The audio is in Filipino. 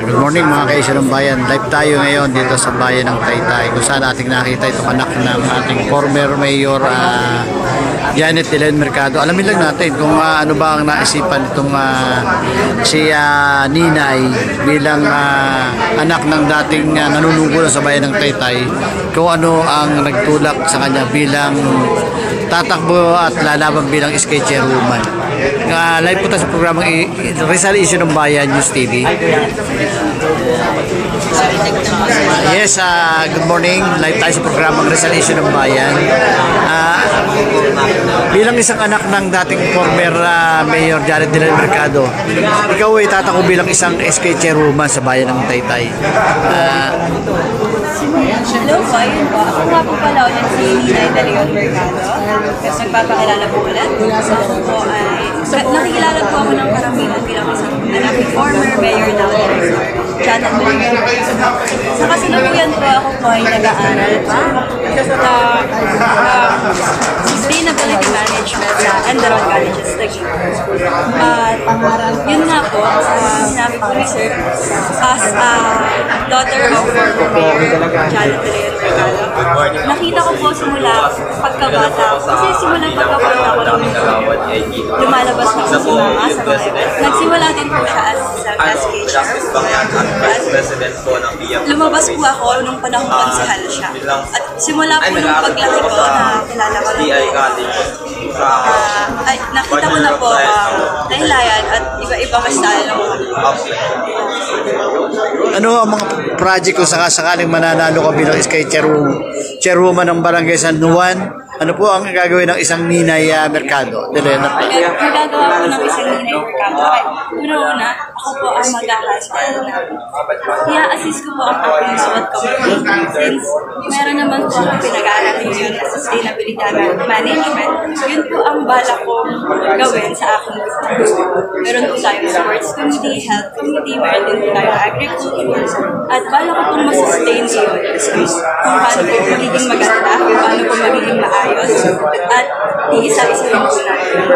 Good morning mga kaisyo ng bayan. Live tayo ngayon dito sa bayan ng Taytay kung saan ating nakita itong anak ng ating former mayor Janet Elaine Mercado. Alamin lang natin kung ano ba ang naisipan itong si Ninay bilang anak ng dating nanunungkulan sa bayan ng Taytay, kung ano ang nagtulak sa kanya bilang tatakbo at lalaban bilang SK chairwoman. Live po tayo sa programang Rizal Issue ng Bayan News TV. Yes, good morning. Live tayo sa programang Rizal Issue ng Bayan. Bilang isang anak ng dating former Mayor Janet Elaine Mercado, ikaw ay tatakbo bilang isang SK chairwoman sa bayan ng Taytay. Hello po, ayun po. Ako nga po pala ulit si Ninay Elaine Mercado. Kasi nagpapakilala po ulit. Ako po ay, nakikilala po ako ng karamihan bilang isang anak ni former Mayor ng Janet Elaine Mercado. Sa kasalukuyan po, ako po ay nag-aaral pa Sustainability Management sa Enderon Colleges, Taguig. Yun nga po, sinabi ko ni Sir, as daughter of former Mayor Janet Elaine Mercado, nakita ko po simula pagkabata ko. Kasi simula pagkabata ko nung lumalabas na ako si Mama sa mga events. Nagsimula din po siya as SK lumabas po ako nung panahon konsehal siya. At simula po nung paglaki ko na kilala ko ay nakita ko na po dahilayan at iba-ibang style ng mga Ano ang mga project kung sakasakaling mananalo ka bilang SK chairwoman ng Barangay San Juan? Ano po ang gagawin ng isang Ninay Mercado? Magagawa po ng isang Ninay Mercado. Una-una, ako po ang mag-ahasal na i-assist ko po ang aking SWOT committee. Since meron naman po akong pinag-aaral yun na sustainability management, yun po ang bala ko gawin sa aking business. Meron po tayong sports committee, health committee, meron din po tayong agriculture, at bala ko pong masustain yun. Kung paano po magiging maganda, kung paano po magiging maayos, at iisa-isa rin po natin.